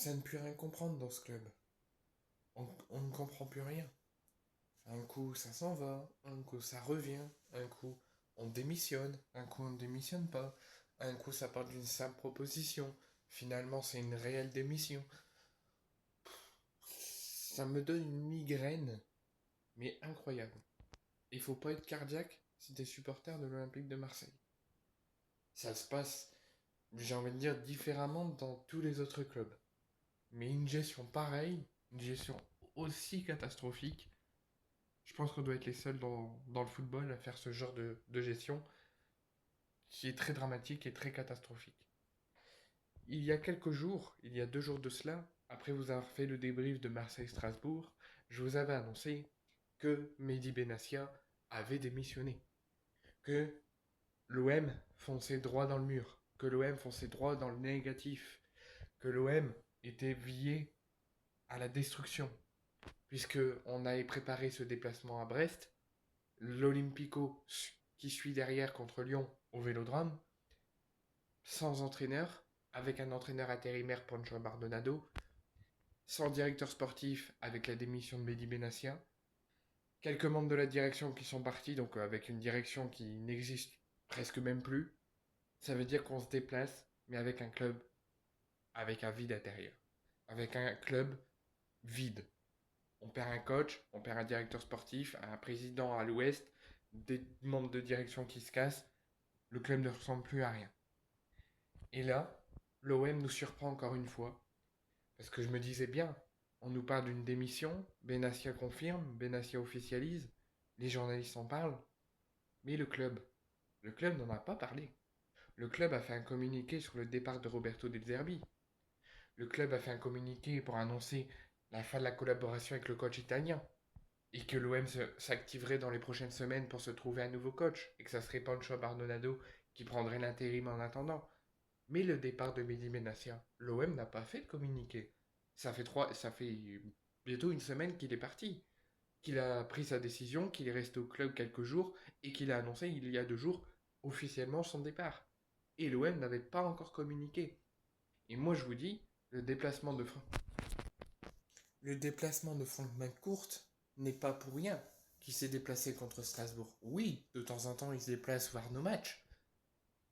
c'est à ne plus rien comprendre dans ce club. On ne comprend plus rien. Un coup, ça s'en va, un coup, ça revient, un coup, on démissionne, un coup, on ne démissionne pas, un coup, ça part d'une simple proposition. Finalement, c'est une réelle démission. Ça me donne une migraine, mais incroyable. Il faut pas être cardiaque si t'es supporter de l'Olympique de Marseille. Ça se passe, j'ai envie de dire, différemment dans tous les autres clubs. Mais une gestion pareille, une gestion aussi catastrophique, je pense qu'on doit être les seuls dans le football à faire ce genre de gestion qui est très dramatique et très catastrophique. Il y a quelques jours, il y a 2 jours de cela, après vous avoir fait le débrief de Marseille-Strasbourg, je vous avais annoncé que Mehdi Benassia avait démissionné, que l'OM fonçait droit dans le mur, que l'OM fonçait droit dans le négatif, que l'OM était lié à la destruction, puisque on avait préparé ce déplacement à Brest, l'Olympico qui suit derrière contre Lyon au Vélodrome, sans entraîneur, avec un entraîneur intérimaire Pancho Bardonado, sans directeur sportif avec la démission de Mehdi Benassia, quelques membres de la direction qui sont partis, donc avec une direction qui n'existe presque même plus. Ça veut dire qu'on se déplace, mais avec un club avec un vide intérieur. Avec un club vide. On perd un coach, on perd un directeur sportif, un président à l'ouest, des membres de direction qui se cassent. Le club ne ressemble plus à rien. Et là, l'OM nous surprend encore une fois. Parce que je me disais bien, on nous parle d'une démission, Benassia confirme, Benassia officialise, les journalistes en parlent, mais le club n'en a pas parlé. Le club a fait un communiqué sur le départ de Roberto De Zerbi. Le club a fait un communiqué pour annoncer la fin de la collaboration avec le coach italien et que l'OM s'activerait dans les prochaines semaines pour se trouver un nouveau coach et que ça serait Pancho Bardonado qui prendrait l'intérim en attendant. Mais le départ de Mehdi Benassia, l'OM n'a pas fait de communiqué. Ça fait bientôt une semaine qu'il est parti, qu'il a pris sa décision, qu'il est resté au club quelques jours et qu'il a annoncé il y a 2 jours officiellement son départ. Et l'OM n'avait pas encore communiqué. Et moi je vous dis, le déplacement de Franck McCourt n'est pas pour rien qu'il s'est déplacé contre Strasbourg. Oui, de temps en temps il se déplace voir nos matchs,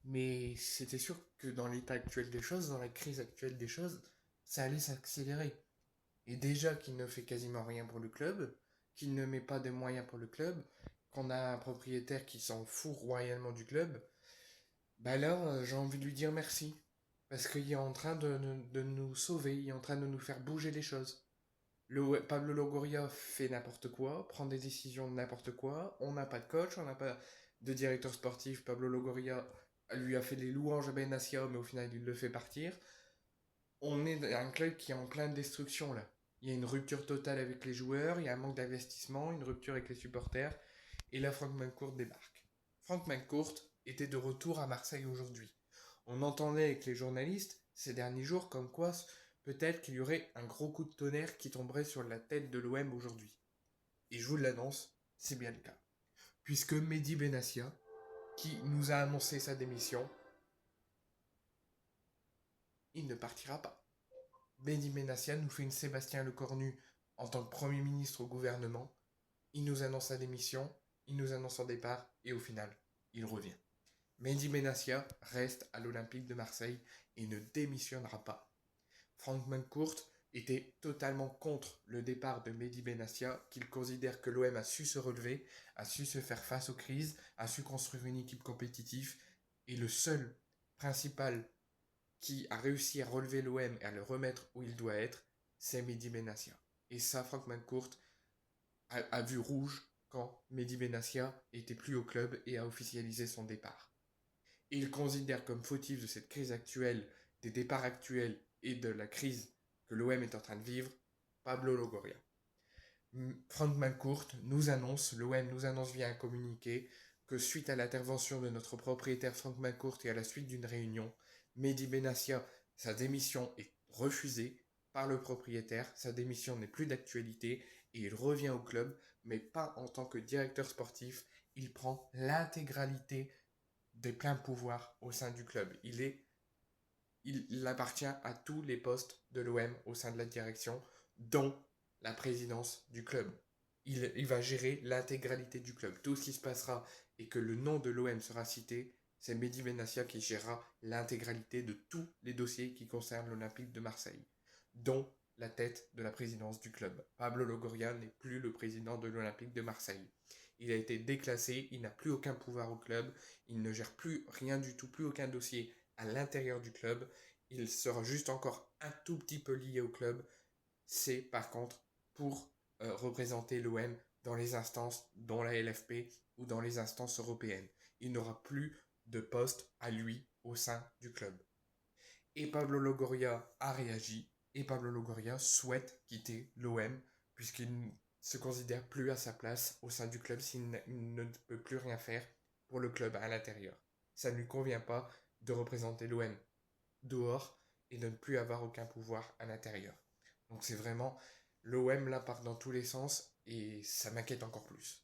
mais c'était sûr que dans l'état actuel des choses, dans la crise actuelle des choses, ça allait s'accélérer. Et déjà qu'il ne fait quasiment rien pour le club, qu'il ne met pas de moyens pour le club, qu'on a un propriétaire qui s'en fout royalement du club, bah là, j'ai envie de lui dire merci. Parce qu'il est en train de nous sauver, il est en train de nous faire bouger les choses. Pablo Longoria fait n'importe quoi, prend des décisions de n'importe quoi. On n'a pas de coach, on n'a pas de directeur sportif. Pablo Longoria lui a fait les louanges à Benassia, mais au final, il le fait partir. On est un club qui est en pleine destruction là. Il y a une rupture totale avec les joueurs, il y a un manque d'investissement, une rupture avec les supporters. Et là, Franck McCourt débarque. Franck McCourt était de retour à Marseille aujourd'hui. On entendait avec les journalistes ces derniers jours comme quoi peut-être qu'il y aurait un gros coup de tonnerre qui tomberait sur la tête de l'OM aujourd'hui. Et je vous l'annonce, c'est bien le cas. Puisque Mehdi Benassia, qui nous a annoncé sa démission, il ne partira pas. Mehdi Benassia nous fait une Sébastien Lecornu en tant que Premier ministre au gouvernement. Il nous annonce sa démission, il nous annonce son départ, et au final, il revient. Mehdi Benassia reste à l'Olympique de Marseille et ne démissionnera pas. Franck McCourt était totalement contre le départ de Mehdi Benassia, qu'il considère que l'OM a su se relever, a su se faire face aux crises, a su construire une équipe compétitive, et le seul principal qui a réussi à relever l'OM et à le remettre où il doit être, c'est Mehdi Benassia. Et ça, Franck McCourt a vu rouge quand Mehdi Benassia était plus au club et a officialisé son départ. Et il considère comme fautif de cette crise actuelle, des départs actuels et de la crise que l'OM est en train de vivre, Pablo Longoria. Franck McCourt l'OM nous annonce via un communiqué que suite à l'intervention de notre propriétaire Franck McCourt et à la suite d'une réunion, Mehdi Benassia, sa démission est refusée par le propriétaire, sa démission n'est plus d'actualité et il revient au club, mais pas en tant que directeur sportif, il prend l'intégralité des pleins pouvoirs au sein du club. Il est il appartient à tous les postes de l'OM au sein de la direction, dont la présidence du club. Il va gérer l'intégralité du club. Tout ce qui se passera et que le nom de l'OM sera cité, c'est Mehdi Benassia qui gérera l'intégralité de tous les dossiers qui concernent l'Olympique de Marseille, dont la tête de la présidence du club. Pablo Longoria n'est plus le président de l'Olympique de Marseille. Il a été déclassé, il n'a plus aucun pouvoir au club, il ne gère plus rien du tout, plus aucun dossier à l'intérieur du club. Il sera juste encore un tout petit peu lié au club. C'est par contre pour représenter l'OM dans les instances, dont la LFP ou dans les instances européennes. Il n'aura plus de poste à lui au sein du club. Et Pablo Longoria a réagi, et Pablo Longoria souhaite quitter l'OM, puisqu'il ne se considère plus à sa place au sein du club s'il ne peut plus rien faire pour le club à l'intérieur. Ça ne lui convient pas de représenter l'OM dehors et de ne plus avoir aucun pouvoir à l'intérieur. Donc c'est vraiment, l'OM là part dans tous les sens, et ça m'inquiète encore plus.